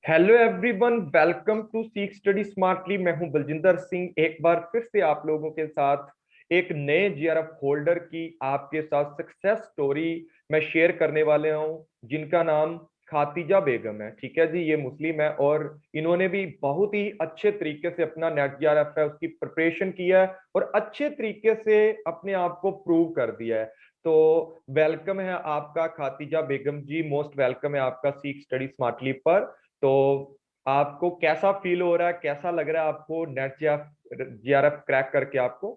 Hello everyone, welcome to सीख study smartly. मैं हूं बलजिंदर सिंह, एक बार फिर से आप लोगों के साथ एक नए जीआरएफ होल्डर की आपके साथ सक्सेस स्टोरी मैं शेयर करने वाले हूं, जिनका नाम खातिजा बेगम है। ठीक है जी, ये मुस्लिम है और इन्होंने भी बहुत ही अच्छे तरीके से अपना नेट जीआरएफ है उसकी प्रिपरेशन किया है और अच्छे तरीके से अपने आप को प्रूव कर दिया है। तो वेलकम है आपका खातिजा बेगम जी, मोस्ट वेलकम है आपका सीख स्टडी स्मार्टली पर। तो आपको कैसा फील हो रहा है, कैसा लग रहा है आपको नेट जीआरएफ क्रैक करके आपको?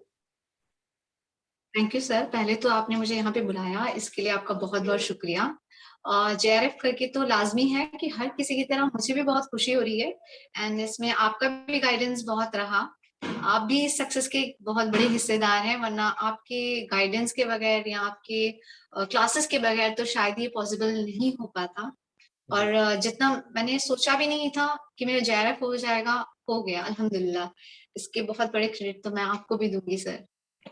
Thank you sir. पहले तो आपने मुझे यहाँ पे बुलाया, इसके लिए आपका बहुत बहुत शुक्रिया। जेआरएफ करके तो लाजमी है कि हर किसी की तरह मुझे भी बहुत खुशी हो रही है। एंड इसमें आपका भी गाइडेंस बहुत रहा। आप भी सक्सेस के बहुत बड़े हिस्सेदार हैं, वरना आपके गाइडेंस के बगैर या आपके क्लासेस के बगैर तो शायद ये पॉसिबल नहीं हो पाता। जी। और जितना मैंने सोचा भी नहीं था कि मेरा जेआरएफ हो जाएगा, हो गया अल्हम्दुलिल्लाह। इसके बहुत बड़े क्रेडिट तो मैं आपको भी दूंगी sir.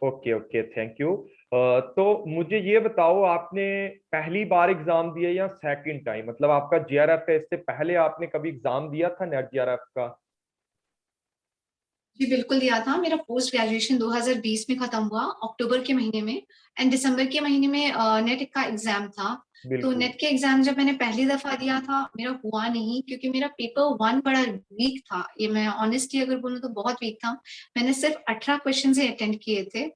Okay okay, thank you. तो मुझे ये बताओ, आपने पहली बार एग्जाम दिया या सेकंड टाइम? मतलब आपका जीआरएफ है, इससे पहले आपने कभी एग्जाम दिया था नेट जीआरएफ का? जी बिल्कुल दिया था। मेरा पोस्ट ग्रेजुएशन 2020 में खत्म हुआ, अक्टूबर के महीने में। एंड दिसंबर के महीने में नेट का एग्जाम था। तो बिल्कुल। नेट के एग्जाम जब मैंने पहली दफा दिया था, मेरा हुआ नहीं, क्योंकि मेरा पेपर वन बड़ा वीक था। ये मैं ऑनेस्टली अगर बोलूँ तो बहुत वीक था। मैंने सिर्फ 18 क्वेश्चन ही अटेंड किए थे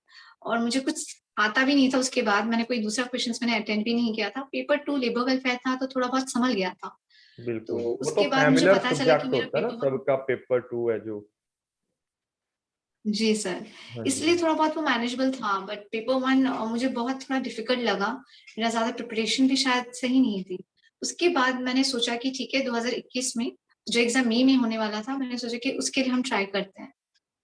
और मुझे कुछ आता भी नहीं था। उसके बाद मैंने कोई दूसरा क्वेश्चन मैंने अटेंड भी नहीं किया था। पेपर टू लेबर वेलफेयर था, तो थोड़ा बहुत संभल गया था। तो बिल्कुल, वो तो उसके बाद मुझे फैमिलियर पता चला कि सब्जेक्ट मेरा होता है ना, पेपर वन। सबका पेपर टू है जो। जी सर। हाँ इसलिए जी। थोड़ा बहुत वो मैनेजेबल था, बट पेपर वन मुझे बहुत थोड़ा डिफिकल्ट लगा। मेरा ज्यादा प्रिपरेशन भी शायद सही नहीं थी। उसके बाद मैंने सोचा कि ठीक है, 2021 में जो एग्जाम मई में होने वाला था, मैंने सोचा कि उसके लिए हम ट्राई करते हैं।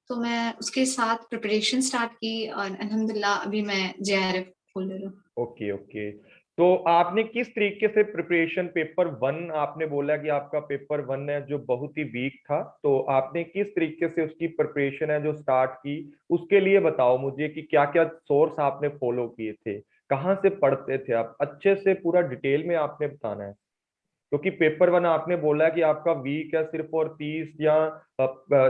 तो मैं उसके साथ प्रिपरेशन स्टार्ट की और अल्हम्दुलिल्लाह अभी मैं जेआरएफ होल्डर हूँ। Okay okay. तो आपने किस तरीके से प्रिपरेशन, पेपर वन आपने बोला कि आपका पेपर वन है जो बहुत ही वीक था, तो आपने किस तरीके से उसकी प्रिपरेशन है जो स्टार्ट की, उसके लिए बताओ मुझे कि क्या क्या सोर्स आपने फॉलो किए थे, कहाँ से पढ़ते थे आप, अच्छे से पूरा डिटेल में आपने बताना है। क्योंकि पेपर वन आपने बोला कि आपका वीक है सिर्फ और 30 या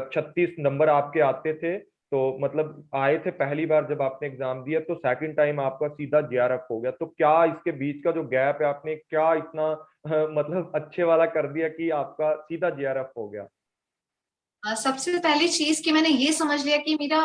36 नंबर आपके आते थे, तो मतलब आए थे पहली बार जब आपने एग्जाम दिया, तो सेकंड टाइम आपका सीधा जीआरएफ हो गया। तो क्या इसके बीच का जो गैप है, आपने क्या इतना मतलब अच्छे वाला कर दिया कि आपका सीधा जीआरएफ हो गया? सबसे पहली चीज कि मैंने ये समझ लिया कि मेरा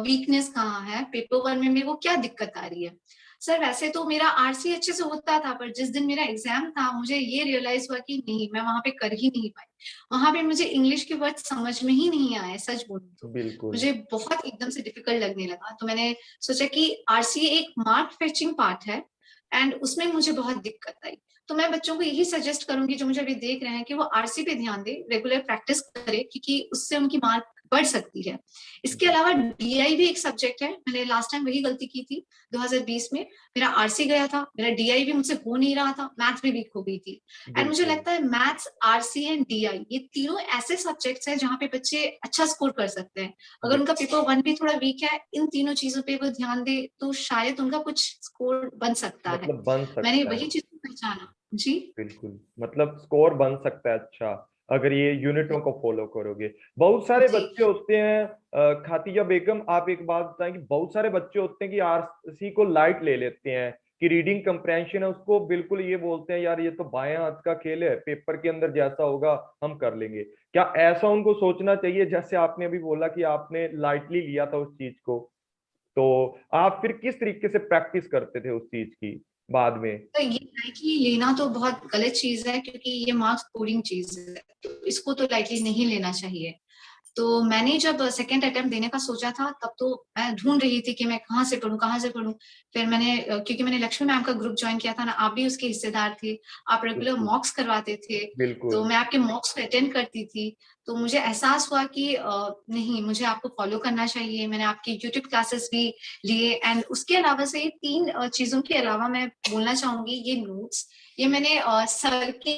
वीकनेस कहाँ है, पेपर वन में मेरे को क्या दिक्कत आ रही है। सर वैसे तो मेरा आरसी अच्छे से होता था, पर जिस दिन मेरा एग्जाम था मुझे ये रियलाइज हुआ कि नहीं, मैं वहां पे कर ही नहीं पाई। वहां पे मुझे इंग्लिश के वर्ड समझ में ही नहीं आए, सच बोलूं तो बिल्कुल। मुझे बहुत एकदम से डिफिकल्ट लगने लगा। तो मैंने सोचा कि आरसी एक मार्क फेचिंग पार्ट है, एंड उसमें मुझे बहुत दिक्कत आई। तो मैं बच्चों को यही सजेस्ट करूंगी जो मुझे अभी देख रहे हैं कि वो आरसी पे ध्यान दे, रेगुलर प्रैक्टिस करे, क्योंकि उससे उनकी मार्क बढ़ सकती है। इसके अलावा डीआई भी एक सब्जेक्ट है। मैंने लास्ट टाइम वही गलती की थी 2020 में। मेरा आरसी गया था, मेरा डीआई भी मुझसे हो नहीं रहा था, मैथ्स भी वीक हो गई थी। एंड मुझे बिल्कुल। लगता है मैथ्स, आरसी एंड डीआई ये तीनों ऐसे सब्जेक्ट्स हैं जहाँ पे बच्चे अच्छा स्कोर कर सकते हैं। अगर उनका पेपर वन भी थोड़ा वीक है, इन तीनों चीजों पे वो ध्यान दे तो शायद उनका कुछ स्कोर बन सकता है। मतलब बन मैंने सकता है। वही चीज पहचाना। जी बिल्कुल, मतलब स्कोर बन सकता है अच्छा, अगर ये यूनिटों को फॉलो करोगे। बहुत सारे जी। बच्चे होते हैं, खातिजा बेगम आप एक बात बताएं कि बहुत सारे बच्चे होते हैं कि आरसी को लाइट ले लेते हैं, कि रीडिंग कंप्रेंशन है उसको बिल्कुल ये बोलते हैं यार ये तो बाएं हाथ का खेल है, पेपर के अंदर जैसा होगा हम कर लेंगे। क्या ऐसा उनको सोचना चाहिए, जैसे आपने अभी बोला कि आपने लाइटली लिया था उस चीज को? तो आप फिर किस तरीके से प्रैक्टिस करते थे उस चीज की बाद में? तो ये लाइटली लेना तो बहुत गलत चीज है, क्योंकि ये मार्क्स स्कोरिंग चीज है, तो इसको तो लाइटली नहीं लेना चाहिए। तो मैंने जब सेकेंड अटेम्प्ट देने का सोचा था, तब तो मैं ढूंढ रही थी कि मैं कहाँ से पढूं, कहाँ से पढूं। फिर मैंने क्योंकि मैंने लक्ष्मी मैम का ग्रुप ज्वाइन किया था ना, आप भी उसके हिस्सेदार थे, आप रेगुलर बिल्कुल। मॉक्स करवाते थे। तो बिल्कुल। मैं आपके मॉक्स को अटेंड करती थी। तो मुझे एहसास हुआ कि नहीं, मुझे आपको फॉलो करना चाहिए। मैंने आपकी यूट्यूब क्लासेस भी लिए। एंड उसके अलावा से ये तीन चीजों के अलावा मैं बोलना चाहूंगी, ये नोट्स ये मैंने सर के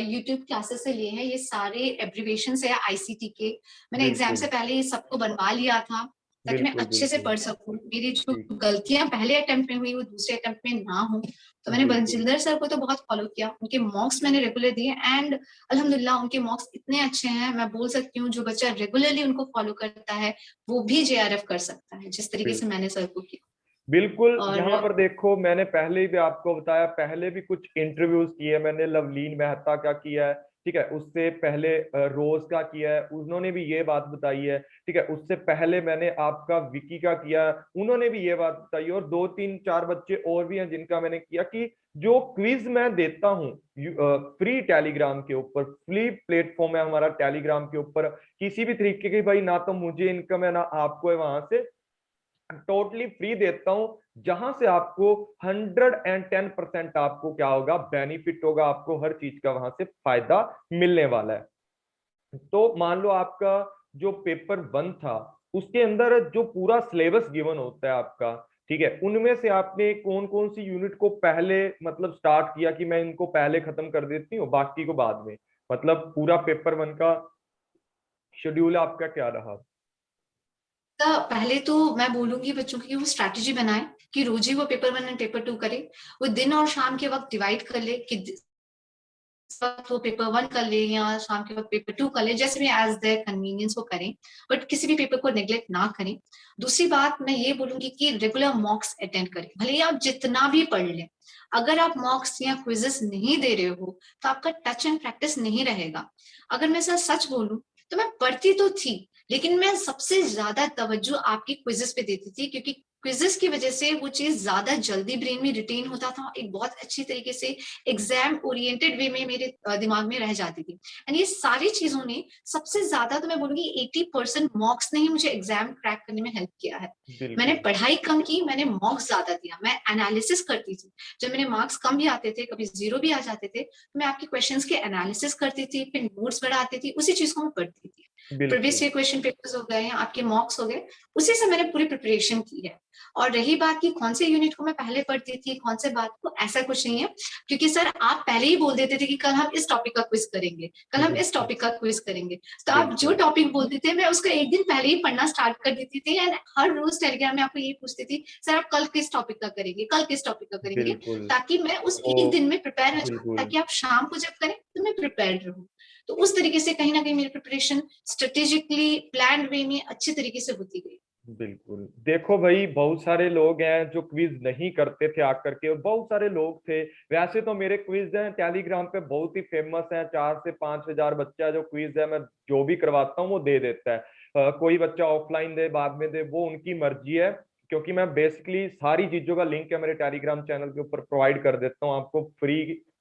यूट्यूब क्लासेस से लिए हैं। ये सारे एब्रीवेशन है आईसीटी के। मैंने एग्जाम बिल्कुल। से पहले ये सबको बनवा लिया था। ताकि मैं बिल्कुल अच्छे से बिल्कुल। पढ़ सकूं, मेरी जो ठीक। गलतियां पहले अटेम्प्ट में हुई वो दूसरे अटेम्प्ट में ना हो। तो मैंने बिल्कुल बंजिंदर सर को तो बहुत फॉलो किया, उनके मॉक्स मैंने रेगुलर दिए एंड अल्हम्दुलिल्लाह उनके मॉक्स इतने अच्छे हैं, मैं बोल सकती हूँ जो बच्चा रेगुलरली उनको फॉलो करता है वो भी जेआरएफ कर सकता है, जिस तरीके से बिल्कुल। मैंने सर को किया। बिल्कुल, और यहाँ पर देखो मैंने पहले भी आपको बताया, पहले भी कुछ इंटरव्यूज किए मैंने, लवलीन मेहता का किया है, ठीक है, उससे पहले रोज का किया है, उन्होंने भी ये बात बताई है, ठीक है, उससे पहले मैंने आपका विकी का किया, उन्होंने भी ये बात बताई, और दो तीन चार बच्चे और भी हैं जिनका मैंने किया, कि जो क्विज मैं देता हूँ फ्री टेलीग्राम के ऊपर, फ्री प्लेटफॉर्म है हमारा टेलीग्राम के ऊपर, किसी भी तरीके की, भाई ना तो मुझे इनकम है ना आपको है, वहां से टोटली फ्री देता हूं, जहां से आपको 110% आपको क्या होगा, बेनिफिट होगा, आपको हर चीज का वहां से फायदा मिलने वाला है। तो मान लो आपका जो पेपर वन था, उसके अंदर जो पूरा सिलेबस गिवन होता है आपका, ठीक है, उनमें से आपने कौन कौन सी यूनिट को पहले मतलब स्टार्ट किया कि मैं इनको पहले खत्म कर देती हूँ बाकी को बाद में, मतलब पूरा पेपर वन का शेड्यूल आपका क्या रहा? तो पहले तो मैं बोलूंगी बच्चों की वो स्ट्रैटेजी बनाए कि रोज ही वो paper one and paper two करे, वो दिन और शाम के वक्त डिवाइड कर ले कि इस वक्त वो पेपर वन कर ले या शाम के वक्त पेपर टू कर ले, जैसे भी एज देयर कन्वीनियंस वो करें, बट किसी भी पेपर को नेग्लेक्ट ना करें। दूसरी बात मैं ये बोलूंगी कि रेगुलर मॉक्स अटेंड करें, भले ही आप जितना भी पढ़ लें, अगर आप मॉक्स या क्विजेस नहीं दे रहे हो तो आपका टच एंड प्रैक्टिस नहीं रहेगा। अगर मैं सच बोलूं तो मैं पढ़ती तो थी, लेकिन मैं सबसे ज्यादा तवज्जो आपकी क्विजेस पे देती थी, क्योंकि क्विजेस की वजह से वो चीज ज्यादा जल्दी ब्रेन में रिटेन होता था, एक बहुत अच्छी तरीके से एग्जाम ओरिएंटेड वे में मेरे दिमाग में रह जाती थी। एंड ये सारी चीजों ने सबसे ज्यादा तो मैं बोलूंगी 80% मॉक्स ने ही मुझे एग्जाम क्रैक करने में हेल्प किया है। मैंने बिल्कुल पढ़ाई कम की, मैंने मॉक्स ज्यादा दिया, मैं एनालिसिस करती थी। जब मेरे मार्क्स कम भी आते थे, कभी जीरो भी आ जाते थे, तो मैं आपके क्वेश्चंस के एनालिसिस करती थी, फिर नोट्स बढ़ाती थी, उसी चीज को मैं पढ़ती थी। प्रीवियस बिल्कुल। ईयर क्वेश्चन पेपर्स हो गए या आपके मॉक्स हो गए, उसी से मैंने पूरी प्रिपरेशन की है। और रही बात की कौन से यूनिट को मैं पहले पढ़ती थी कौन से बात को, ऐसा कुछ नहीं है, क्योंकि सर आप पहले ही बोल देते थे कि कल हम इस टॉपिक का क्विज करेंगे, कल हम इस बिल्कुल टॉपिक का क्विज करेंगे, तो आप जो बिल्कुल टॉपिक बोलते थे मैं उसका एक दिन पहले ही पढ़ना स्टार्ट कर देती थी। एंड हर रोज टेलीग्राम में आपको यही पूछती थी, सर आप कल किस टॉपिक का करेंगे, कल किस टॉपिक का करेंगे, बिल्कुल। ताकि मैं उस तो एक दिन में प्रिपेयर हो जाऊं, बिल्कुल ताकि आप शाम को जब करें तो मैं प्रिपेयर रहूं। तो उस तरीके से कहीं ना कहीं मेरी प्रिपरेशन स्ट्रेटेजिकली प्लान वे में अच्छी तरीके से होती गई। बिल्कुल, देखो भाई बहुत सारे लोग हैं जो क्विज नहीं करते थे आकर के, और बहुत सारे लोग थे, वैसे तो मेरे क्विज हैं टेलीग्राम पे बहुत ही फेमस हैं, 4 से 5 हजार बच्चा जो क्विज है मैं जो भी करवाता हूँ वो दे देता है। कोई बच्चा ऑफलाइन दे बाद में दे वो उनकी मर्जी है, क्योंकि मैं बेसिकली सारी चीजों का लिंक है मेरे टेलीग्राम चैनल के ऊपर प्रोवाइड कर देता हूँ आपको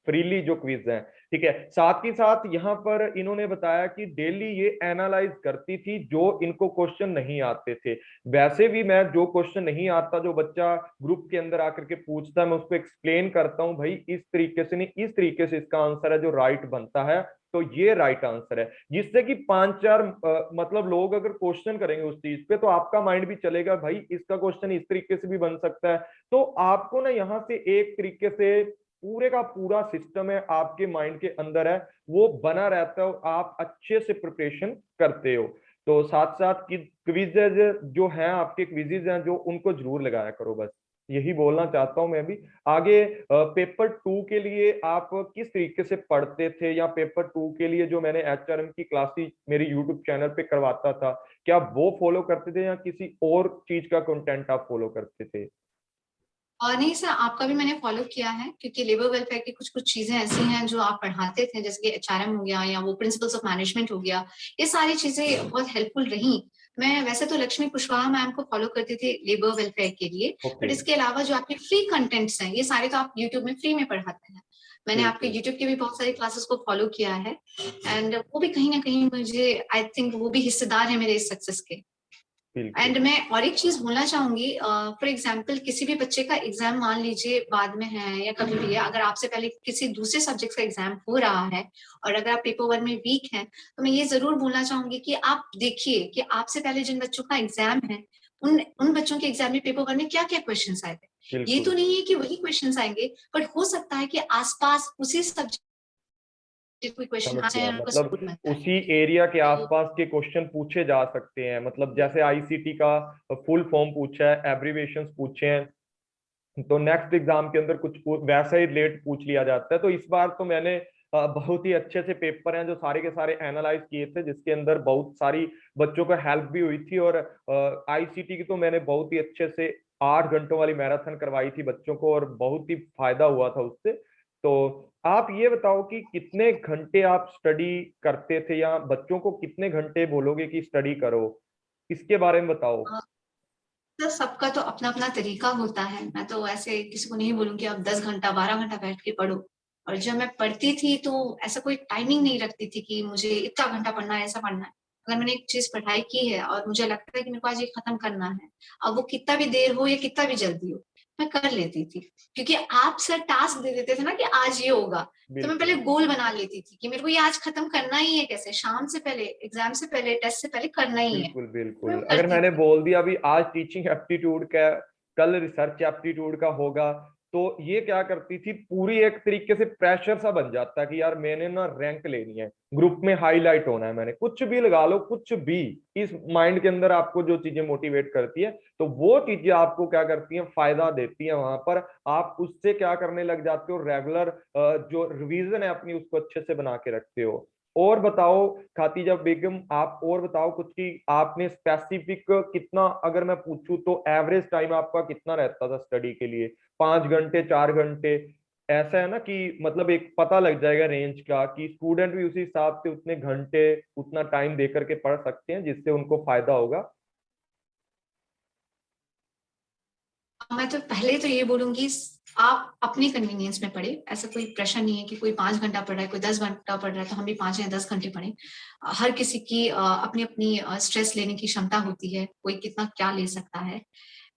फ्रीली जो क्विज है, ठीक है। साथ ही साथ यहाँ पर इन्होंने बताया कि डेली ये एनालाइज करती थी जो इनको क्वेश्चन नहीं आते थे। वैसे भी मैं जो क्वेश्चन नहीं आता, जो बच्चा ग्रुप के अंदर आकर के पूछता है, मैं उसको एक्सप्लेन करता हूँ, भाई इस तरीके से नहीं इस तरीके से इसका आंसर है जो राइट बनता है, तो ये राइट आंसर है, जिससे कि 5 4 मतलब लोग अगर क्वेश्चन करेंगे उस चीज पे तो आपका माइंड भी चलेगा, भाई इसका क्वेश्चन इस तरीके से भी बन सकता है। तो आपको ना यहाँ से एक तरीके से पूरे का पूरा सिस्टम है आपके माइंड के अंदर है, वो बना रहता है और आप अच्छे से प्रिपरेशन करते हो। तो साथ साथ की क्विजेज जो हैं आपके क्विजेज हैं जो उनको जरूर लगाया करो, बस यही बोलना चाहता हूं मैं भी। आगे पेपर टू के लिए आप किस तरीके से पढ़ते थे, या पेपर टू के लिए जो मैंने एचआरएम की क्लासेस मेरे यूट्यूब चैनल पे करवाता था, क्या वो फॉलो करते थे या किसी और चीज का कंटेंट आप फॉलो करते थे? और नहीं सर, आपका भी मैंने फॉलो किया है, क्योंकि लेबर वेलफेयर की कुछ कुछ चीजें ऐसी हैं जो आप पढ़ाते थे, जैसे कि एचआरएम हो गया या वो प्रिंसिपल्स ऑफ मैनेजमेंट हो गया, ये सारी चीजें बहुत हेल्पफुल रही। मैं वैसे तो लक्ष्मी कुशवाहा मैम को फॉलो करती थी लेबर वेलफेयर के लिए, ओके। बट इसके अलावा जो आपके फ्री कंटेंट्स हैं ये सारे तो आप यूट्यूब में फ्री में पढ़ाते हैं। मैंने आपके बिल्कुल यूट्यूब के भी बहुत सारी क्लासेस को फॉलो किया है, एंड वो भी कहीं ना कहीं मुझे आई थिंक वो भी हिस्सेदार है मेरे इस सक्सेस के। बिल्कुल। एंड मैं और एक चीज बोलना चाहूंगी, फॉर एग्जाम्पल किसी भी बच्चे का एग्जाम मान लीजिए बाद में है या कभी भी है, अगर आपसे पहले किसी दूसरे सब्जेक्ट का एग्जाम हो रहा है और अगर आप पेपर वन में वीक हैं, तो मैं ये जरूर बोलना चाहूंगी कि आप देखिए कि आपसे पहले जिन बच्चों का एग्जाम है उन उन बच्चों के एग्जाम में पेपर वन में क्या क्या क्वेश्चन आए थे। ये बिल्कुल तो नहीं है कि वही क्वेश्चन आएंगे, बट हो सकता है कि आसपास उसी सब्जेक्ट कोई क्वेश्चन समझ आते गया, हैं उनका मतलब स्कूल बनता है। उसी एरिया के तो आसपास के क्वेश्चन पूछे जा सकते हैं, मतलब जैसे आईसीटी का फुल फॉर्म पूछा है, एब्रीविएशंस पूछे हैं, तो नेक्स्ट एग्जाम के अंदर कुछ वैसा ही रिलेट पूछ लिया जाता है। तो इस बार तो मैंने बहुत ही अच्छे से पेपर हैं जो सारे के सारे एनालाइज किए थे, जिसके अंदर बहुत सारी बच्चों को हेल्प भी हुई थी। और आईसीटी की तो मैंने बहुत ही अच्छे से 8 घंटों वाली मैराथन करवाई थी बच्चों को, और बहुत ही फायदा हुआ था उससे। तो आप ये बताओ कि कितने घंटे आप स्टडी करते थे, या बच्चों को कितने घंटे बोलोगे कि स्टडी करो, इसके बारे में बताओ। तो सबका तो अपना अपना तरीका होता है। मैं तो ऐसे किसी को नहीं बोलूंगी आप 10 घंटा 12 घंटा बैठ के पढ़ो। और जब मैं पढ़ती थी तो ऐसा कोई टाइमिंग नहीं रखती थी कि मुझे इतना घंटा पढ़ना है, ऐसा पढ़ना है। अगर मैंने एक चीज पढ़ाई की है और मुझे लगता है कि मेरे को आज ये खत्म करना है, अब वो कितना भी देर हो या कितना भी जल्दी हो, मैं कर लेती थी। क्योंकि आप सर टास्क दे देते थे ना कि आज ये होगा, तो मैं पहले बिल्कुल गोल बना लेती थी कि मेरे को ये आज खत्म करना ही है, कैसे शाम से पहले, एग्जाम से पहले, टेस्ट से पहले करना ही है। बिल्कुल तो मैं बिल्कुल, अगर करती मैंने थी। बोल दिया अभी आज टीचिंग एप्टीट्यूड का, कल रिसर्च एप्टीट्यूड का होगा, तो ये क्या करती थी, पूरी एक तरीके से प्रेशर सा बन जाता है कि यार मैंने ना रैंक लेनी है, ग्रुप में हाईलाइट होना है, मैंने कुछ भी लगा लो, कुछ भी इस माइंड के अंदर आपको जो चीजें मोटिवेट करती है, तो वो चीजें आपको क्या करती हैं, फायदा देती हैं। वहां पर आप उससे क्या करने लग जाते हो, रेगुलर जो रिवीजन है अपनी उसको अच्छे से बना के रखते हो। और बताओ खातिजा बेगम, आप और बताओ कुछ कि आपने स्पेसिफिक कितना, अगर मैं पूछूं तो एवरेज टाइम आपका कितना रहता था स्टडी के लिए, 5 घंटे, 4 घंटे, ऐसा है ना कि मतलब एक पता लग जाएगा रेंज का, कि स्टूडेंट भी उसी हिसाब से उतने घंटे उतना टाइम दे करके पढ़ सकते हैं जिससे उनको फायदा होगा। मैं तो पहले तो ये बोलूंगी, आप अपनी कन्वीनियंस में पढ़े। ऐसा कोई प्रेशर नहीं है कि कोई 5 घंटा पढ़ रहा है, कोई 10 घंटा पढ़ रहा है तो हम भी 5 या 10 घंटे पढ़े। हर किसी की अपनी अपनी स्ट्रेस लेने की क्षमता होती है, कोई कितना क्या ले सकता है।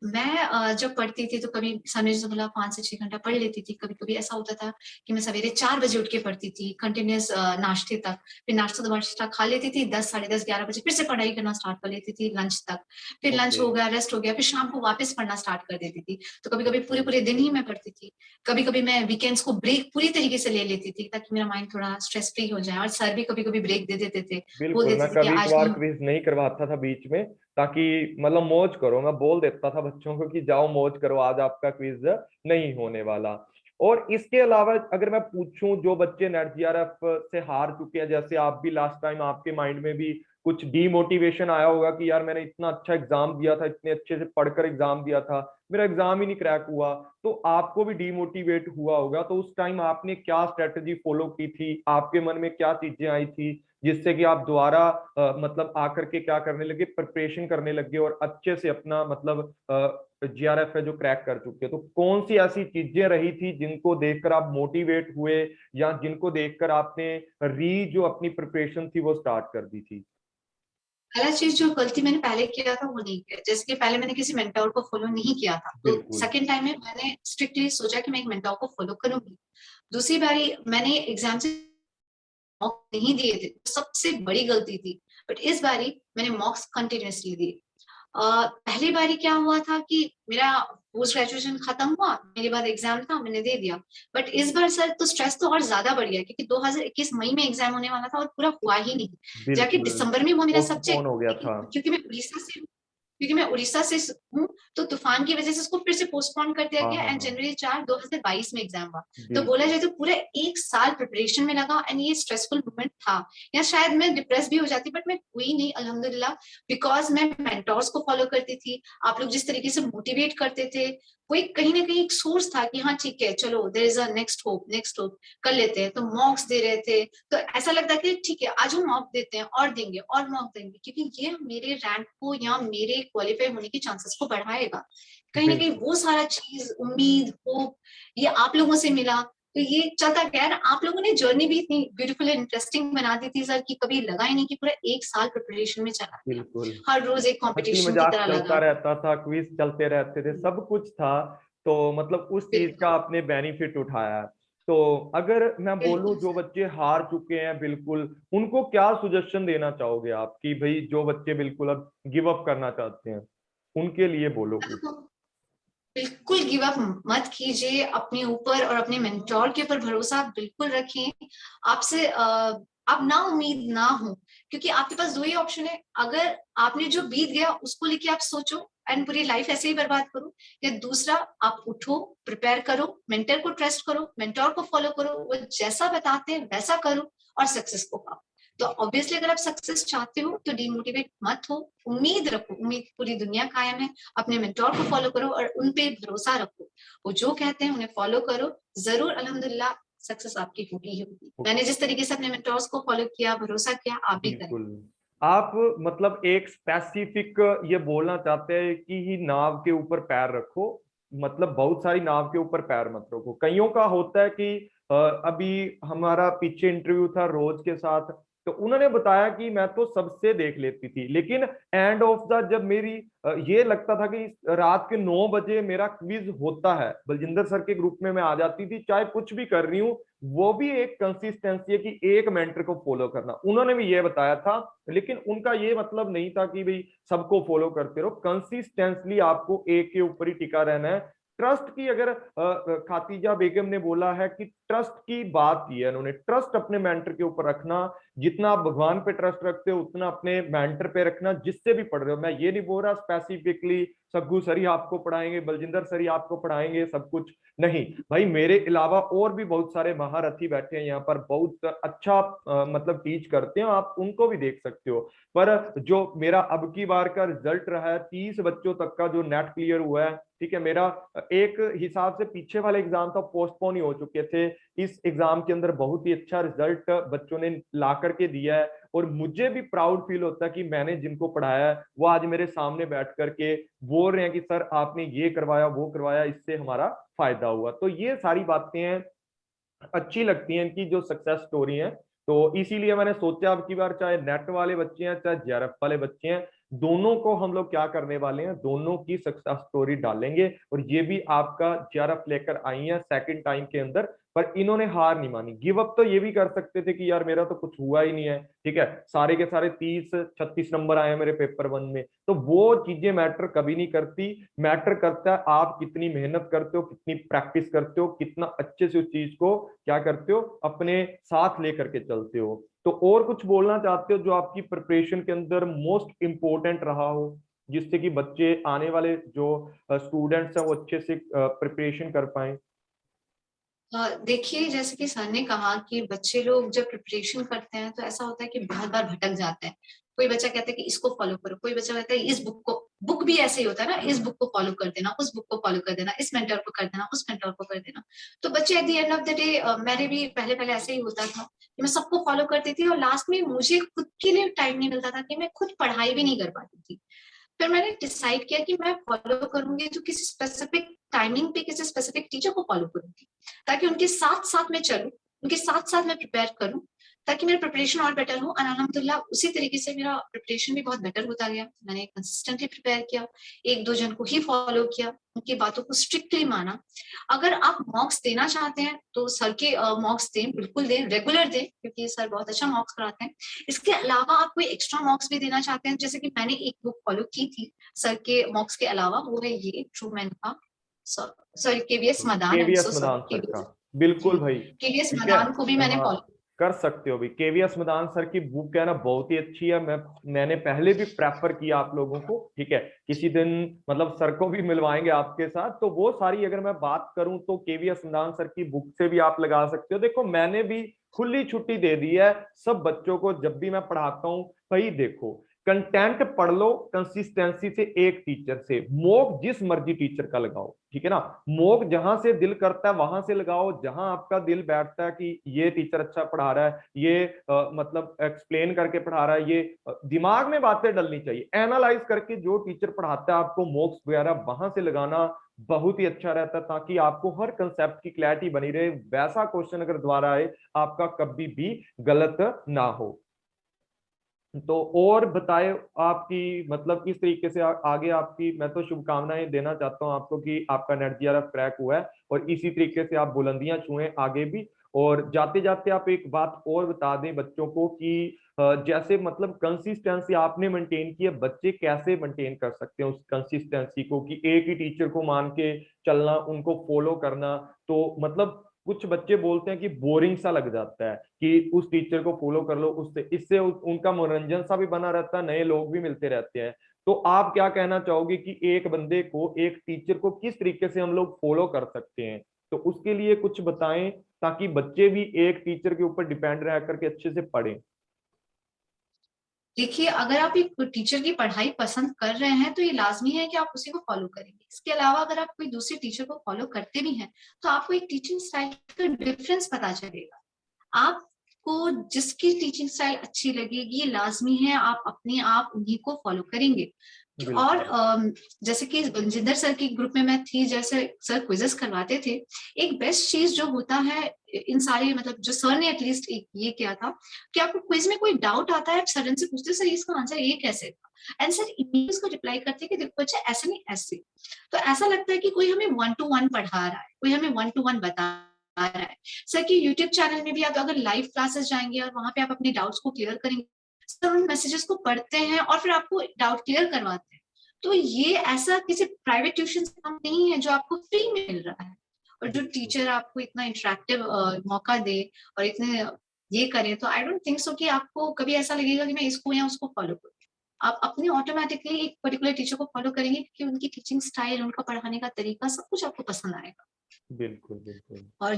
मैं जब पढ़ती थी तो कभी सर ने जैसे बोला 5 से 6 घंटा पढ़ लेती थी। कभी कभी ऐसा होता था कि मैं सवेरे 4 बजे उठ के पढ़ती थी, कंटिन्यूअस नाश्ते तक। फिर नाश्ता दोबारा खा लेती थी, 10, 10:30, 11 बजे फिर से पढ़ाई करना स्टार्ट कर लेती थी लंच तक। फिर लंच ओके हो गया, रेस्ट हो गया, फिर शाम को वापस पढ़ना स्टार्ट कर देती थी। तो कभी कभी ओके, पूरे पूरे दिन ही मैं पढ़ती थी। कभी कभी मैं वीकेंड्स को ब्रेक पूरी तरीके से ले लेती थी ताकि मेरा माइंड थोड़ा स्ट्रेस फ्री हो जाए। और सर भी कभी कभी ब्रेक दे देते थे, बोल बिल्कुल। मैं देते थे कि कभी आज कभार नहीं। क्विज नहीं करवाता था बीच में, ताकि मतलब मौज करो, मैं बोल देता था बच्चों को कि जाओ मौज करो, आज आपका क्विज नहीं होने वाला। और इसके अलावा अगर मैं पूछूं, जो बच्चे नेट जीआरएफ से हार चुके हैं, जैसे आप भी लास्ट टाइम आपके माइंड में भी कुछ डीमोटिवेशन आया होगा कि यार मैंने इतना अच्छा एग्जाम दिया था, इतने अच्छे से पढ़कर एग्जाम दिया था, मेरा एग्जाम ही नहीं क्रैक हुआ, तो आपको भी डीमोटिवेट हुआ होगा। तो उस टाइम आपने क्या स्ट्रेटजी फॉलो की थी, आपके मन में क्या चीजें आई थी जिससे कि आप दोबारा मतलब आकर के क्या करने लगे, प्रिपरेशन करने लगे और अच्छे से अपना मतलब जीआरएफ है जो क्रैक कर चुके हैं। तो कौन सी ऐसी चीजें रही थी जिनको देखकर आप मोटिवेट हुए, या जिनको देखकर आपने जो अपनी प्रिपरेशन थी वो स्टार्ट कर दी थी। पहला चीज जो गलती मैंने पहले किया था वो नहीं किया, जैसे कि पहले मैंने किसी मेंटोर को फॉलो नहीं किया था, तो बिल्कुल सेकंड टाइम में मैंने स्ट्रिक्टली सोचा कि मैं एक मेंटोर को फॉलो करूंगी। दूसरी बारी मैंने एग्जाम से मॉक नहीं दिए थे, सबसे बड़ी गलती थी। बट इस बारी मैंने मॉक्स कंटिन्यूअसली दिए। पहली बारी क्या हुआ था कि मेरा पोस्ट ग्रेजुएशन खत्म हुआ, मेरे बाद एग्जाम था, मैंने दे दिया। बट इस बार सर तो स्ट्रेस तो और ज्यादा बढ़ गया क्योंकि 2021 मई में एग्जाम होने वाला था और पूरा हुआ ही नहीं। जाके बिल्कुल, दिसंबर में हुआ मेरा पोस्टपोन हो गया सब्जेक्ट, था। क्योंकि मैं उड़ीसा से हूँ, तो तूफान की वजह से उसको फिर से पोस्टपोन कर दिया हाँ गया हाँ एंड हाँ, जनवरी 4 2022 में एग्जाम हुआ। तो बोला बिल्कुल जाए तो पूरा एक साल प्रिपरेशन में लगा एंड ये स्ट्रेसफुल मोमेंट था। या शायद मैं डिप्रेस भी हो जाती, बट मैं हुई नहीं अल्हम्दुलिल्लाह, बिकॉज मैं मेंटोर्स को फॉलो करती थी। आप लोग जिस तरीके से मोटिवेट करते थे, कोई कहीं ना कहीं एक सोर्स था कि हाँ ठीक है चलो, there is a next hope, next hope, कर लेते हैं। तो मॉक्स दे रहे थे तो ऐसा लगता है कि ठीक है आज हम मॉक देते हैं और देंगे और मॉक देंगे, क्योंकि ये मेरे रैंक को या मेरे क्वालिफाई होने के चांसेस को बढ़ाएगा। कहीं ना कहीं बिल्कुल। वो सारा चीज, उम्मीद, होप, ये आप लोगों से मिला। तो ये चलता गया। आप लोगों ने जर्नी भी इतनी ब्यूटीफुल इंटरेस्टिंग बना दी थी सर, कि कभी लगा ही नहीं कि पूरा एक साल प्रिपरेशन में चला गया। बिल्कुल, हर रोज एक हंसी कंपटीशन की मजाक तरह चलता लगा। रहता था, क्विज चलते रहते थे, सब कुछ था। तो मतलब उस चीज का बिल्कुल आपने बेनिफिट उठाया। तो अगर मैं बोलूं, बिल्कुल जो सर। बच्चे हार चुके हैं बिल्कुल, उनको क्या सुजेशन देना चाहोगे आप, कि भाई जो बच्चे बिल्कुल अब गिव अप करना चाहते हैं, उनके लिए बोलो कुछ। बिल्कुल गिव अप मत कीजिए अपने ऊपर और अपने मेंटोर के ऊपर भरोसा बिल्कुल रखें। आपसे आप ना उम्मीद ना हो, क्योंकि आपके पास दो ही ऑप्शन है। अगर आपने जो बीत गया उसको लेके आप सोचो एंड पूरी लाइफ ऐसे ही बर्बाद करो, या दूसरा आप उठो, प्रिपेयर करो, मेंटर को ट्रस्ट करो, मेंटोर को फॉलो करो, वो जैसा बताते हैं वैसा करो और सक्सेस को पाओ। तो ऑब्वियसली अगर आप सक्सेस चाहते हो तो डिमोटिवेट मत हो, उम्मीद रखो, उम्मीद पूरी दुनिया कायम है। अपने मेंटोर को फॉलो करो और उन पे भरोसा रखो, वो जो कहते हैं उन्हें फॉलो करो, जरूर अल्हम्दुलिल्लाह सक्सेस आपकी होगी ही होगी। मैंने जिस तरीके से अपने मेंटोर्स को फॉलो किया, भरोसा किया, आप भी करें। बिल्कुल। आप मतलब एक स्पेसिफिक ये बोलना चाहते हैं कि ही नाव के ऊपर पैर रखो, मतलब बहुत सारी नाव के ऊपर पैर मत रखो। कईयों का होता है कि अभी हमारा पीछे इंटरव्यू था रोज के साथ, तो उन्होंने बताया कि मैं तो सबसे देख लेती थी, लेकिन एंड ऑफ द जब मेरी ये लगता था कि रात के 9 बजे मेरा क्विज होता है, बलजिंदर सर के ग्रुप में मैं आ जाती थी, चाहे कुछ भी कर रही हूँ, वो भी एक कंसिस्टेंसी है कि एक मेंटर को फॉलो करना। उन्होंने भी ये बताया था, लेकिन उनका ये मतलब नहीं था कि भाई सबको फॉलो करते रहो, कंसिस्टेंटली आपको एक के ऊपर ही टिका रहना है। ट्रस्ट की अगर खातीजा बेगम ने बोला है कि ट्रस्ट की बात की है उन्होंने, ट्रस्ट अपने मेंटर के ऊपर रखना। जितना आप भगवान पे ट्रस्ट रखते हो उतना अपने मेंटर पे रखना, जिससे भी पढ़ रहे हो। मैं ये नहीं बोल रहा स्पेसिफिकली सग्गू सर ही आपको पढ़ाएंगे, बलजिंदर सर ही आपको पढ़ाएंगे सब कुछ, नहीं भाई, मेरे अलावा और भी बहुत सारे महारथी बैठे हैं यहाँ पर, बहुत अच्छा मतलब टीच करते हैं, आप उनको भी देख सकते हो। पर जो मेरा अब की बार का रिजल्ट रहा है, 30 बच्चों तक का जो नेट क्लियर हुआ है, ठीक है, मेरा एक हिसाब से पीछे वाले एग्जाम था पोस्टपोन ही हो चुके थे, इस एग्जाम के अंदर बहुत ही अच्छा रिजल्ट बच्चों ने ला करके दिया है। और मुझे भी प्राउड फील होता है कि मैंने जिनको पढ़ाया है वो आज मेरे सामने बैठ करके बोल रहे हैं कि सर आपने ये करवाया वो करवाया, इससे हमारा फायदा हुआ। तो ये सारी बातें हैं, अच्छी लगती हैं इनकी जो सक्सेस स्टोरी है। तो इसीलिए मैंने सोचा अब की बार चाहे नेट वाले बच्चे हैं चाहे जेआरएफ वाले बच्चे हैं, दोनों को हम लोग क्या करने वाले हैं, दोनों की सक्सेस स्टोरी डालेंगे। और ये भी आपका जेआरएफ लेकर आई है सेकंड टाइम के अंदर, पर इन्होंने हार नहीं मानी। गिव अप तो ये भी कर सकते थे कि यार मेरा तो कुछ हुआ ही नहीं है, ठीक है, सारे के सारे 30-36 नंबर आए मेरे पेपर 1 में, तो वो चीजें मैटर कभी नहीं करती। मैटर करता है आप कितनी मेहनत करते हो, कितनी प्रैक्टिस करते हो, कितना अच्छे से उस चीज को क्या करते हो, अपने साथ लेकर के चलते हो। तो और कुछ बोलना चाहते हो जो आपकी प्रिपरेशन के अंदर मोस्ट इंपॉर्टेंट रहा हो, जिससे कि बच्चे आने वाले जो स्टूडेंट्स हैं वो अच्छे से प्रिपरेशन कर पाए? देखिए, जैसे कि सर ने कहा कि बच्चे लोग जब प्रिपरेशन करते हैं तो ऐसा होता है कि बहुत बार भटक जाते हैं। कोई बच्चा कहता है कि इसको फॉलो करो, कोई बच्चा कहता है इस बुक को, बुक भी ऐसे ही होता है ना, इस बुक को फॉलो कर देना, उस बुक को फॉलो कर देना, इस मेंटर को कर देना, उस मेंटर को कर देना। तो बच्चे at the end of the day, मेरे भी पहले पहले ऐसे ही होता था कि मैं सबको फॉलो करती थी और लास्ट में मुझे खुद के लिए टाइम नहीं मिलता था कि मैं खुद पढ़ाई भी नहीं कर पाती थी। फिर मैंने डिसाइड किया कि मैं फॉलो करूंगी तो किसी स्पेसिफिक टाइमिंग पे किसी स्पेसिफिक टीचर को फॉलो करूंगी, ताकि उनके साथ साथ मैं चलूं, उनके साथ साथ मैं प्रिपेयर करूं, ताकि मेरा प्रिपरेशन और बेटर हो। और अल्हम्दुलिल्लाह उसी तरीके से मेरा प्रिपरेशन भी बहुत बेटर होता गया। मैंने कंसिस्टेंटली प्रिपेयर किया, एक दो जन को ही फॉलो किया, उनकी बातों को स्ट्रिक्टली माना। अगर आप मॉक्स देना चाहते हैं तो सर के मॉक्स दें, बिल्कुल दें, रेगुलर दें, क्योंकि सर बहुत अच्छा मॉक्स कराते हैं। इसके अलावा आप कोई एक्स्ट्रा मॉक्स भी देना चाहते हैं, जैसे कि मैंने एक बुक फॉलो की थी सर के मॉक्स के अलावा, वो है ये ट्रूमैन का, sorry KVS Madan, I am KVS so Madan sorry, sir का, केवीएस, जी, बिल्कुल भाई, केवीएस ठीक है। मदान को भी मैंने हाँ, फॉलो। कर सकते हो भी, केवीएस मदान सर की बुक है ना, बहुत ही अच्छी है। मैंने पहले भी प्रेफर किया आप लोगों को, ठीक है, किसी दिन मतलब सर को भी मिलवाएंगे आपके साथ। तो वो सारी अगर मैं बात करूं तो केवीएस मदान सर की बुक से भी आप लगा सकते हो। देखो मैंने भी खुली छुट्टी दे दी है सब बच्चों को, जब भी मैं पढ़ाता हूं भाई देखो, कंटेंट पढ़ लो कंसिस्टेंसी से, एक टीचर से, मॉक जिस मर्जी टीचर का लगाओ, ठीक है ना, मॉक जहां से दिल करता है वहां से लगाओ, जहां आपका दिल बैठता है कि ये टीचर अच्छा पढ़ा रहा है, ये मतलब एक्सप्लेन करके पढ़ा रहा है, ये दिमाग में बातें डलनी चाहिए, एनालाइज करके जो टीचर पढ़ाता है आपको मॉक्स वगैरह वहां से लगाना बहुत ही अच्छा रहता है, ताकि आपको हर कंसेप्ट की क्लैरिटी बनी रहे, वैसा क्वेश्चन अगर दोबारा आए आपका कभी भी गलत ना हो। तो और बताए आपकी मतलब किस तरीके से आगे आपकी, मैं तो शुभकामनाएं देना चाहता हूं आपको कि आपका नेट जीआरएफ क्रैक हुआ है और इसी तरीके से आप बुलंदियां छुएं आगे भी। और जाते जाते आप एक बात और बता दें बच्चों को कि जैसे मतलब कंसिस्टेंसी आपने मेंटेन की है, बच्चे कैसे मेंटेन कर सकते हैं उस कंसिस्टेंसी को, कि एक ही टीचर को मान के चलना, उनको फॉलो करना। तो मतलब कुछ बच्चे बोलते हैं कि बोरिंग सा लग जाता है कि उस टीचर को फॉलो कर लो, उससे इससे उनका मनोरंजन सा भी बना रहता है, नए लोग भी मिलते रहते हैं। तो आप क्या कहना चाहोगे कि एक बंदे को, एक टीचर को किस तरीके से हम लोग फॉलो कर सकते हैं? तो उसके लिए कुछ बताएं ताकि बच्चे भी एक टीचर के ऊपर डिपेंड रह करके अच्छे से पढ़ें। देखिए, अगर आप एक टीचर की पढ़ाई पसंद कर रहे हैं तो ये लाजमी है कि आप उसी को फॉलो करेंगे। इसके अलावा अगर आप कोई दूसरे टीचर को फॉलो करते भी हैं तो आपको एक टीचिंग स्टाइल का डिफरेंस पता चलेगा। आपको जिसकी टीचिंग स्टाइल अच्छी लगेगी, लाजमी है आप अपने आप उन्हीं को फॉलो करेंगे। और बिल्कुल जैसे कि जिंदर सर की ग्रुप में मैं थी, जैसे सर क्विजेस करवाते थे, एक बेस्ट चीज जो होता है इन सारी, मतलब जो सर ने एटलीस्ट एक ये किया था कि आपको क्विज में कोई डाउट आता है, आप सर से पूछते सर इसका आंसर ये कैसे था, एंड सर इमीडिएटली उसको रिप्लाई करते कि देखो बच्चा ऐसे नहीं ऐसे। तो ऐसा लगता है कि कोई हमें 1-to-1 पढ़ा रहा है, कोई हमें 1-to-1 बता रहा है। सर की यूट्यूब चैनल में भी आप अगर लाइव क्लासेस जाएंगे और वहां पे आप अपने डाउट्स को क्लियर करेंगे, सर उन मैसेजेस को पढ़ते हैं और फिर आपको डाउट क्लियर करवाते हैं। तो ये ऐसा किसी प्राइवेट ट्यूशन से कम नहीं है जो आपको फ्री में मिल रहा है। और जो बिल्कुल टीचर आपको इतना इंटरेक्टिव मौका दे और इतने ये करे, तो आई डोंट थिंक सो कि आपको कभी ऐसा लगेगा कि मैं इसको या उसको फॉलो करूँ। आप अपने ऑटोमेटिकली एक पर्टिकुलर टीचर को फॉलो करेंगे क्योंकि उनकी टीचिंग स्टाइल, उनका पढ़ाने का तरीका, सब कुछ आपको पसंद आएगा। बिल्कुल बिल्कुल और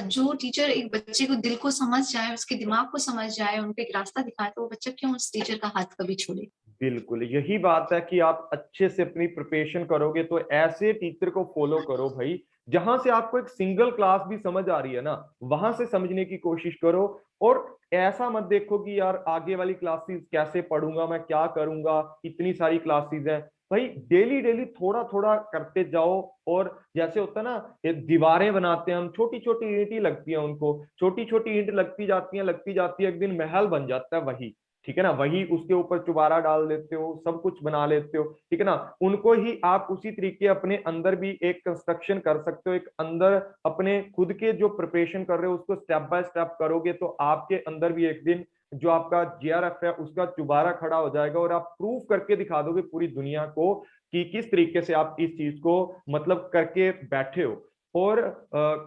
जो टीचर एक बच्चे को दिल को समझ जाए, उसके दिमाग को समझ जाए, उनको एक रास्ता दिखाए, तो वो बच्चा क्यों उस टीचर का हाथ कभी छोड़े। बिल्कुल यही बात है कि आप अच्छे से अपनी प्रिपरेशन करोगे तो ऐसे टीचर को फॉलो करो भाई, जहां से आपको एक सिंगल क्लास भी समझ आ रही है ना, वहां से समझने की कोशिश करो। और ऐसा मत देखो कि यार आगे वाली क्लासेस कैसे पढ़ूंगा, मैं क्या करूंगा, इतनी सारी क्लासेस हैं। भाई डेली डेली थोड़ा थोड़ा करते जाओ। और जैसे होता है ना, ये दीवारें बनाते हैं हम, छोटी छोटी ईंट ही लगती है उनको, छोटी छोटी ईंट लगती जाती है, एक दिन महल बन जाता है वही। ठीक है ना, वही उसके ऊपर चुबारा डाल देते हो, सब कुछ बना लेते हो। ठीक है ना, उनको ही आप उसी तरीके अपने अंदर भी एक कंस्ट्रक्शन कर सकते हो, एक अंदर अपने खुद के जो प्रिपरेशन कर रहे हो उसको स्टेप बाय स्टेप करोगे तो आपके अंदर भी एक दिन जो आपका जीआरएफ है उसका चुबारा खड़ा हो जाएगा, और आप प्रूव करके दिखा दोगे पूरी दुनिया को कि किस तरीके से आप इस चीज को मतलब करके बैठे हो। और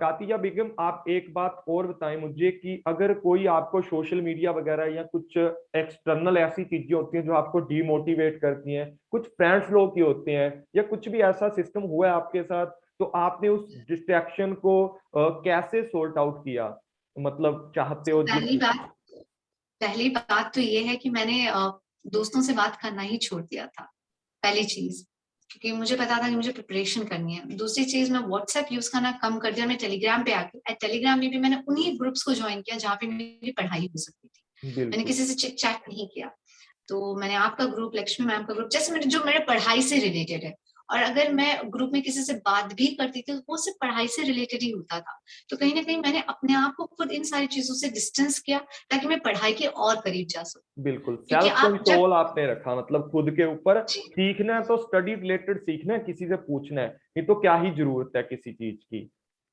कातिया बेगम, आप एक बात और बताएं मुझे कि अगर कोई आपको सोशल मीडिया वगैरह या कुछ एक्सटर्नल ऐसी चीजें होती हैं जो आपको डीमोटिवेट करती हैं, कुछ फ्रेंड्स लोग की होते हैं, या कुछ भी ऐसा सिस्टम हुआ है आपके साथ, तो आपने उस डिस्ट्रैक्शन को कैसे सॉर्ट आउट किया, मतलब चाहते हो जिस। पहली बात तो ये है कि मैंने दोस्तों से बात करना ही छोड़ दिया था, पहली चीज, क्योंकि मुझे पता था कि मुझे प्रिपरेशन करनी है। दूसरी चीज, मैं व्हाट्सएप यूज करना कम कर दिया, मैं टेलीग्राम पे आ गई। टेलीग्राम में भी मैंने उन्हीं ग्रुप्स को ज्वाइन किया जहाँ पे मेरी पढ़ाई हो सकती थी। मैंने बिल्कुल किसी से चिट चैट नहीं किया। तो मैंने आपका ग्रुप, लक्ष्मी मैम का ग्रुप, जैसे मेरे जो मेरे पढ़ाई से रिलेटेड है, और अगर मैं ग्रुप में किसी से बात भी करती थी तो वो सिर्फ पढ़ाई से रिलेटेड ही होता था। तो कहीं ना कहीं मैंने अपने आप को खुद इन सारी चीजों से डिस्टेंस किया ताकि मैं पढ़ाई के और करीब जा सकूं। बिल्कुल क्योंकि सेल्फ आप जब कंट्रोल आपने रखा, मतलब खुद के ऊपर। जी, सीखना है तो स्टडी रिलेटेड सीखना है, किसी से पूछना है, नहीं तो क्या ही जरूरत है किसी चीज की।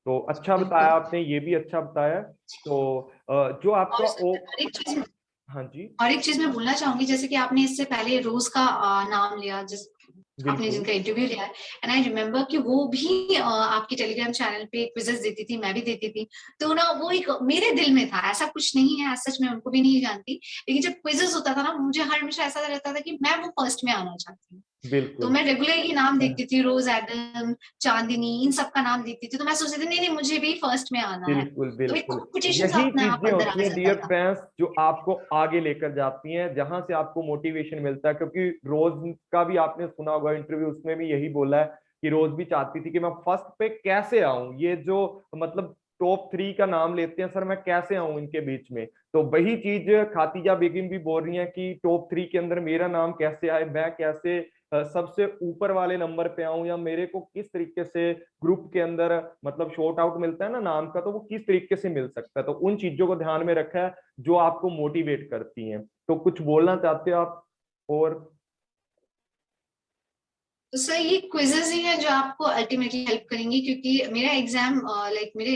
तो अच्छा बताया बिल्कुल। आपने, ये भी अच्छा बताया। तो जो आपका ओ। और एक चीज हाँ जी। और एक चीज मैं बोलना चाहूंगी, जैसे कि आपने इससे पहले रोज का नाम लिया, जिस आपने बिल्कुल जिनका इंटरव्यू लिया है, एंड आई रिमेम्बर कि वो भी आपके टेलीग्राम चैनल पे क्विजेस देती थी, मैं भी देती थी। तो ना वो एक मेरे दिल में था, ऐसा कुछ नहीं है, सच में उनको भी नहीं जानती, लेकिन जब क्विजेस होता था ना, मुझे हर हमेशा ऐसा रहता था कि मैं वो फर्स्ट में आना चाहती हूँ। तो बिल्कुल मैं रेगुलरली नाम देखती थी, रोज, एडम, चांदनी, इन सब का नाम देखती थी। तो मैं सोचती थी नहीं नहीं, मुझे भी फर्स्ट में आना है। बिल्कुल तो एक बिल्कुल कॉम्पिटिशन सा यही अपने आप चीजें अंदर आ होती हैं जाता डियर था। फ्रेंड्स, जो आपको आगे लेकर जाती हैं, जहां से आपको मोटिवेशन मिलता है। क्योंकि रोज का भी आपने सुना होगा इंटरव्यू, उसमें भी यही बोला है कि रोज भी चाहती थी कि मैं फर्स्ट पे कैसे आऊं, ये जो मतलब टॉप 3 का नाम लेते हैं सर, मैं कैसे आऊं इनके बीच में। तो वही चीज खातिजा बेगम भी बोल रही है कि टॉप 3 के अंदर मेरा नाम कैसे आए, मैं कैसे सबसे ऊपर वाले नंबर पे आऊं, या मेरे को किस तरीके से ग्रुप के अंदर मतलब शॉर्ट आउट मिलता है ना नाम का, तो वो किस तरीके से मिल सकता है। तो उन चीजों को ध्यान में रखा है जो आपको मोटिवेट करती हैं। तो कुछ बोलना चाहते हो आप? और तो सर ये क्विजेज ही है जो आपको अल्टीमेटली हेल्प करेंगे, क्योंकि मेरा एग्जाम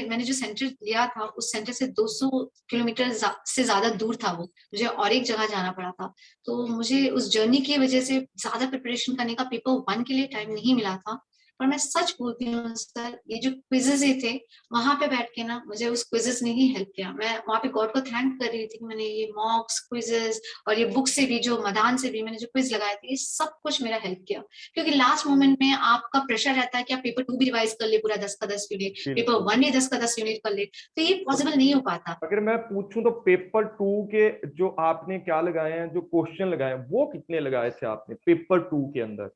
मैंने जो सेंटर लिया था उस सेंटर से 200 किलोमीटर से ज्यादा दूर था, वो मुझे और एक जगह जाना पड़ा था। तो मुझे उस जर्नी की वजह से ज्यादा प्रिपरेशन करने का पेपर 1 के लिए टाइम नहीं मिला था। पर मैं सच बोलती हूँ सर, ये जो क्विजेज ही थे, वहां पे बैठ के ना मुझे उस क्विजेज ने ही हेल्प किया। मैं वहां पे गॉड को थैंक कर रही थी कि मैंने ये मॉक्स क्विजेज और ये बुक से भी, जो मदान से भी मैंने जो क्विज लगाए थे, ये सब कुछ मेरा हेल्प किया। क्योंकि लास्ट मोमेंट में आपका प्रेशर रहता है कि आप पेपर 2 भी रिवाइज कर ले पूरा 10 का 10 यूनिट, पेपर बिल्कुल। 1 भी 10 का 10 यूनिट कर ले, तो ये पॉसिबल नहीं हो पाता। अगर मैं पूछूं तो पेपर 2 के जो आपने क्या लगाए हैं, जो क्वेश्चन लगाए हैं, वो कितने लगाए थे आपने पेपर 2 के अंदर?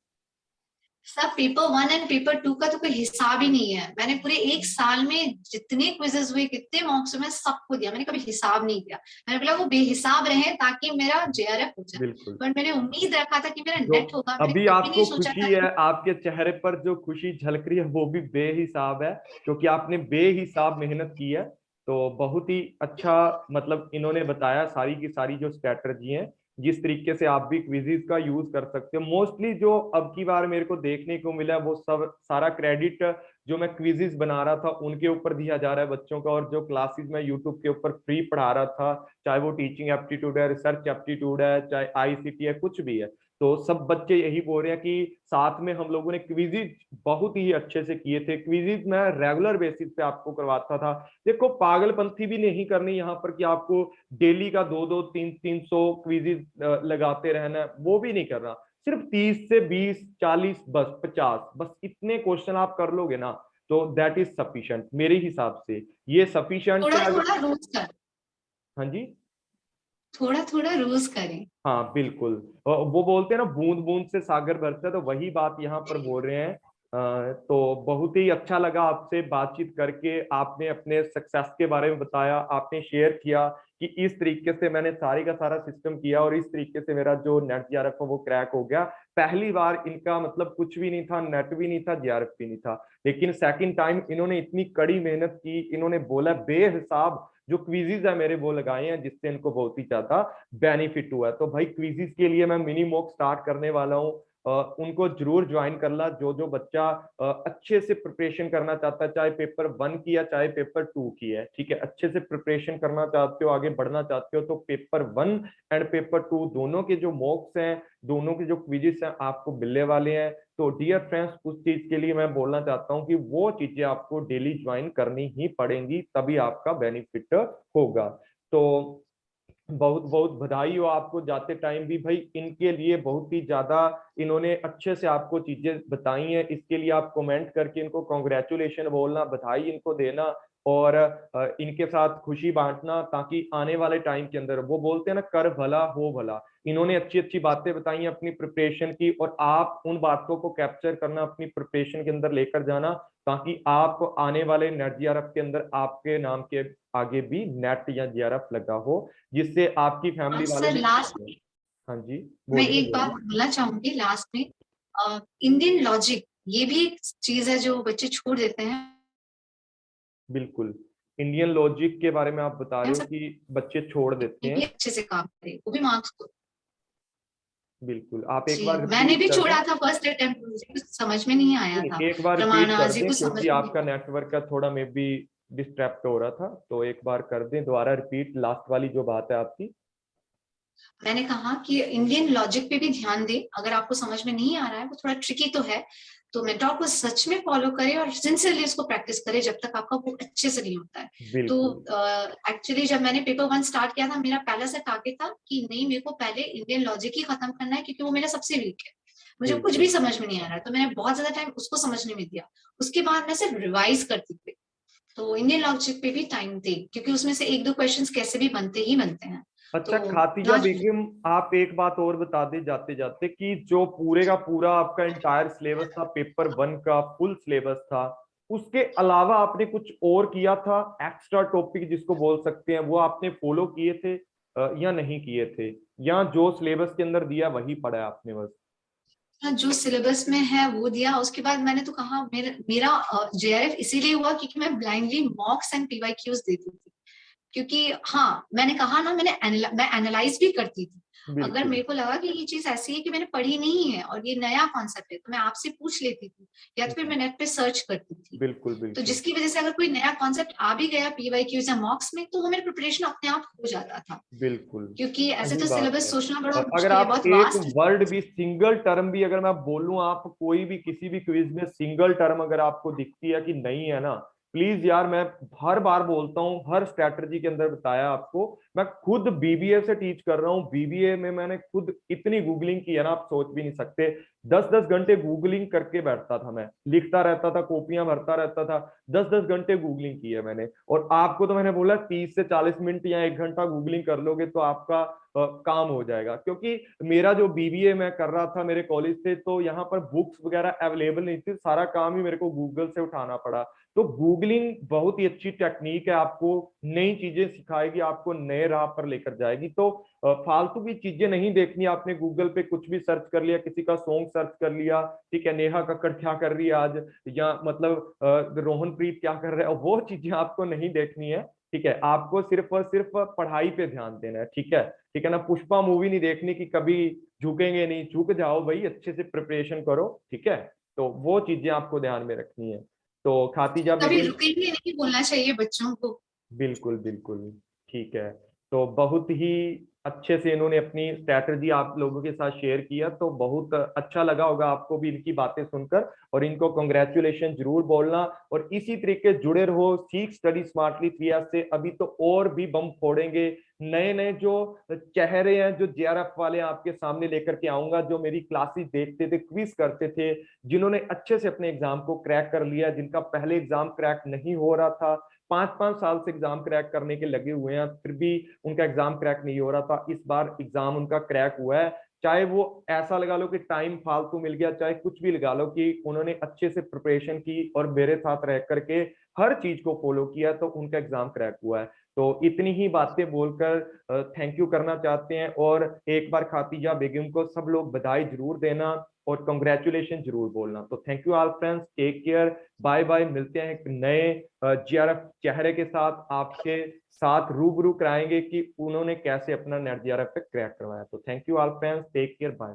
सब पेपर 1 एंड पेपर 2 का तो कोई हिसाब ही नहीं है। मैंने पूरे एक साल में जितने क्विजेस हुए, कितने मॉक्स हुए, सबको दिया। मैंने कभी हिसाब नहीं किया। मैंने बोला वो बेहिसाब रहे ताकि मेरा जेआरएफ हो जाए। बिल्कुल। पर मैंने उम्मीद रखा था कि मेरा जो नेट होगा, मैंने अभी कभी नहीं आपको सोचा खुशी था है, कि आपके चेहरे पर जो खुशी झलक रही है वो भी बेहिसाब है, क्योंकि आपने बेहिसाब मेहनत की है। तो बहुत ही अच्छा, मतलब इन्होंने बताया सारी की सारी जो स्ट्रेटजी है, जिस तरीके से आप भी क्विजीज का यूज कर सकते हो। मोस्टली जो अब की बार मेरे को देखने को मिला वो सब सारा क्रेडिट जो मैं क्विजीज बना रहा था उनके ऊपर दिया जा रहा है बच्चों का, और जो क्लासेस मैं यूट्यूब के ऊपर फ्री पढ़ा रहा था, चाहे वो टीचिंग एप्टीट्यूड है, रिसर्च एप्टीट्यूड है, चाहे आईसीटी है, कुछ भी है, तो सब बच्चे यही बोल रहे हैं कि साथ में हम लोगों ने क्विजिज बहुत ही अच्छे से किए थे। क्विजिज मैं रेगुलर बेसिस पे आपको करवाता था। देखो पागलपंथी भी नहीं करनी यहाँ पर कि आपको डेली का 200-300 क्विजिज लगाते रहना है, वो भी नहीं करना। सिर्फ 30 से 20, 40, बस 50, बस इतने क्वेश्चन आप कर लोगे ना, तो दैट इज सफिशिएंट मेरे हिसाब से। ये सफिशिएंट थोड़ा है अगर। थोड़ा रोज कर, हाँ जी। थोड़ा थोड़ा रोज करें। हाँ बिल्कुल। वो बोलते हैं ना बूंद बूंद से सागर भरता है, तो वही बात यहाँ पर बोल रहे हैं। तो बहुत ही अच्छा लगा आपसे बातचीत करके। आपने अपने सक्सेस के बारे में बताया, आपने शेयर किया कि इस तरीके से मैंने सारी का सारा सिस्टम किया और इस तरीके से मेरा जो नेट जीआरएफ है वो क्रैक हो गया। पहली बार इनका मतलब कुछ भी नहीं था, नेट भी नहीं था, जीआरएफ भी नहीं था, लेकिन सेकंड टाइम इन्होंने इतनी कड़ी मेहनत की। इन्होंने बोला बेहिसाब जो क्विजीज है मेरे वो लगाए हैं, जिससे इनको बहुत ही ज्यादा बेनिफिट हुआ है। तो भाई क्विजीज के लिए मैं मिनी मॉक स्टार्ट करने वाला हूँ। उनको जरूर ज्वाइन करना, जो जो बच्चा अच्छे से प्रिपरेशन करना चाहता है, चाहे पेपर 1 की या चाहे पेपर 2 की है, ठीक है, अच्छे से प्रिपरेशन करना चाहते हो, आगे बढ़ना चाहते हो, तो पेपर 1 एंड पेपर 2 दोनों के जो मॉक्स हैं, दोनों के जो क्विजेस हैं आपको मिलने वाले हैं। तो डियर फ्रेंड्स, उस चीज के लिए मैं बोलना चाहता हूँ कि वो चीजें आपको डेली ज्वाइन करनी ही पड़ेंगी, तभी आपका बेनिफिट होगा। तो बहुत बहुत बधाई हो आपको जाते टाइम भी भाई, इनके लिए बहुत ही ज्यादा इन्होंने अच्छे से आपको चीजें बताई हैं। इसके लिए आप कमेंट करके इनको कॉन्ग्रेचुलेशन बोलना, बधाई इनको देना, और इनके साथ खुशी बांटना, ताकि आने वाले टाइम के अंदर वो बोलते हैं ना, कर भला हो भला। इन्होंने अच्छी अच्छी बातें बताई हैं अपनी प्रिपरेशन की, और आप उन बातों को कैप्चर करना, अपनी प्रिपरेशन के अंदर लेकर जाना, ताकि आप आने वाले नेट जीआरएफ के अंदर आपके नाम के आगे भी नेट या जीआरएफ लगा हो, जिससे आपकी और फैमिली वाले सर भी खुश लास्ट हों। हाँ जी। मैं बोलिए एक बात बोलिए। बोलना चाहूंगी लास्ट में। इंडियन लॉजिक ये भी एक चीज है जो बच्चे छोड़ देते हैं। बिल्कुल। इंडियन लॉजिक के बारे में आप बता रहे हो कि बच्चे छोड़ देते ये भी हैं। अच्छे से काम करे, वो भी मार्क्स को। बिल्कुल, आप एक जी, बार मैंने रिपीट भी कर दें। छोड़ा था फर्स्ट अटेम्प्ट, मुझे कुछ समझ में नहीं आया था। नहीं, एक बार रिपीट कर प्रमाणाजी दें, कुछ समझ क्योंकि में नहीं आपका आया। नेटवर्क का थोड़ा मे बी डिस्टर्ब हो रहा था, तो एक बार कर दें दोबारा रिपीट, लास्ट वाली जो बात है आपकी। मैंने कहा कि इंडियन लॉजिक पे भी ध्यान दे, अगर आपको समझ में नहीं आ रहा है, वो थोड़ा ट्रिकी तो है, तो मेंटोर को सच में फॉलो करे और सिंसियरली उसको प्रैक्टिस करे जब तक आपका वो अच्छे से नहीं होता है। तो बिल्कुल। एक्चुअली जब मैंने पेपर 1 स्टार्ट किया था, मेरा पहला सा टारगेट था कि नहीं, मेरे को पहले इंडियन लॉजिक ही खत्म करना है, क्योंकि वो मेरा सबसे वीक है। मुझे कुछ भी बिल्कुल। समझ में नहीं आ रहा है, तो मैंने बहुत ज्यादा टाइम उसको समझने में दिया। उसके बाद मैं सिर्फ रिवाइज करती थी। तो इंडियन लॉजिक पे भी टाइम दे, क्योंकि उसमें से एक दो क्वेश्चंस कैसे भी बनते ही बनते हैं। अच्छा तो खातिजा लास्ट बेगम, आप एक बात और बता दे जाते जाते कि जो पूरे का पूरा आपका इंटायर सिलेबस था, पेपर 1 का फुल सिलेबस था, उसके अलावा आपने कुछ और किया था, एक्स्ट्रा टॉपिक जिसको बोल सकते हैं, वो आपने फॉलो किए थे या नहीं किए थे, या जो सिलेबस के अंदर दिया वही पढ़ा है आपने बस? हाँ, जो सिलेबस में है वो दिया। उसके बाद मैंने तो कहा मेरा जेआरएफ इसीलिए हुआ क्योंकि मैं ब्लाइंडली मॉक्स एंड पीवाईक्यूज देती थी। क्योंकि हाँ, मैंने कहा ना, मैं एनालाइज भी करती थी। अगर बिल्कुल मेरे को लगा कि ये चीज ऐसी है कि मैंने पढ़ी नहीं है और ये नया कॉन्सेप्ट है, तो मैं आपसे पूछ लेती थी या तो फिर मैं नेट पे सर्च करती थी। बिल्कुल तो बिल्कुल जिसकी वजह से अगर कोई नया कॉन्सेप्ट आ भी गया पीवाईक्यूज या मॉक्स में, तो वो मेरी प्रिपरेशन अपने आप हो जाता था, बिल्कुल क्योंकि ऐसे सही तो बात सिलेबस है। सोचना बड़ा अगर मुश्किल है, आप बहुत एक वास्ट। वर्ड भी, सिंगल टर्म भी अगर मैं बोलूं, आप कोई भी किसी भी क्विज में सिंगल टर्म अगर आपको दिखती है कि नहीं है ना, प्लीज यार, मैं हर बार बोलता हूँ, हर स्ट्रैटेजी के अंदर बताया आपको। मैं खुद बीबीए से टीच कर रहा हूँ, बीबीए में मैंने खुद इतनी गूगलिंग की है ना, आप सोच भी नहीं सकते। 10-10 घंटे गूगलिंग करके बैठता था मैं, लिखता रहता था, कॉपियां भरता रहता था। 10-10 घंटे गूगलिंग की है मैंने। और आपको तो मैंने बोला 30 से 40 मिनट या 1 घंटा गूगलिंग कर लोगे तो आपका काम हो जाएगा। क्योंकि मेरा जो बीबीए मैं कर रहा था मेरे कॉलेज से, तो यहाँ पर बुक्स वगैरह अवेलेबल नहीं थी, सारा काम ही मेरे को गूगल से उठाना पड़ा। तो गूगलिंग बहुत ही अच्छी टेक्निक है, आपको नई चीजें सिखाएगी, आपको नए राह पर लेकर जाएगी। तो फालतू की चीजें नहीं देखनी आपने, गूगल पे कुछ भी सर्च कर लिया, किसी का सॉन्ग सर्च कर लिया, ठीक है, नेहा कक्कड़ क्या कर रही है आज, या मतलब रोहनप्रीत क्या कर रहा है, वो चीजें आपको नहीं देखनी है। ठीक है, आपको सिर्फ और सिर्फ पढ़ाई पे ध्यान देना है। ठीक है, ठीक है ना। पुष्पा मूवी नहीं देखनी कि कभी झुकेंगे नहीं, झुक जाओ भाई, अच्छे से प्रिपरेशन करो। ठीक है, तो वो चीजें आपको ध्यान में रखनी है। तो खातिजा कभी बेगम, रुकेंगे नहीं बोलना चाहिए बच्चों को। बिल्कुल बिल्कुल, ठीक है। तो बहुत ही अच्छे से इन्होंने अपनी स्ट्रैटेजी आप लोगों के साथ शेयर किया, तो बहुत अच्छा लगा होगा आपको भी इनकी बातें सुनकर। और इनको कॉन्ग्रेचुलेशन जरूर बोलना, और इसी तरीके जुड़े रहो सीख स्टडी स्मार्टली 3S से। अभी तो और भी बम फोड़ेंगे, नए नए जो चेहरे हैं जो जेआरएफ वाले आपके सामने लेकर के आऊंगा, जो मेरी क्लासेस देखते थे, क्विज करते थे, जिन्होंने अच्छे से अपने एग्जाम को क्रैक कर लिया, जिनका पहले एग्जाम क्रैक नहीं हो रहा था, 5-5 साल से एग्जाम क्रैक करने के लगे हुए हैं, फिर भी उनका एग्जाम क्रैक नहीं हो रहा था। इस बार एग्जाम उनका क्रैक हुआ है। चाहे वो ऐसा लगा लो कि टाइम फालतू मिल गया, चाहे कुछ भी लगा लो कि उन्होंने अच्छे से प्रिपरेशन की और मेरे साथ रह करके हर चीज को फॉलो किया, तो उनका एग्जाम क्रैक हुआ है। तो इतनी ही बातें बोलकर थैंक यू करना चाहते हैं। और एक बार खातिजा बेगम को सब लोग बधाई जरूर देना और कंग्रेचुलेशन जरूर बोलना। तो thank you all friends, take care, bye bye. मिलते हैं एक नए जीआरएफ चेहरे के साथ, आपके साथ रूबरू कराएंगे कि उन्होंने कैसे अपना नेट जीआरएफ पे क्रैक करवाया। तो thank you all friends, take care, bye.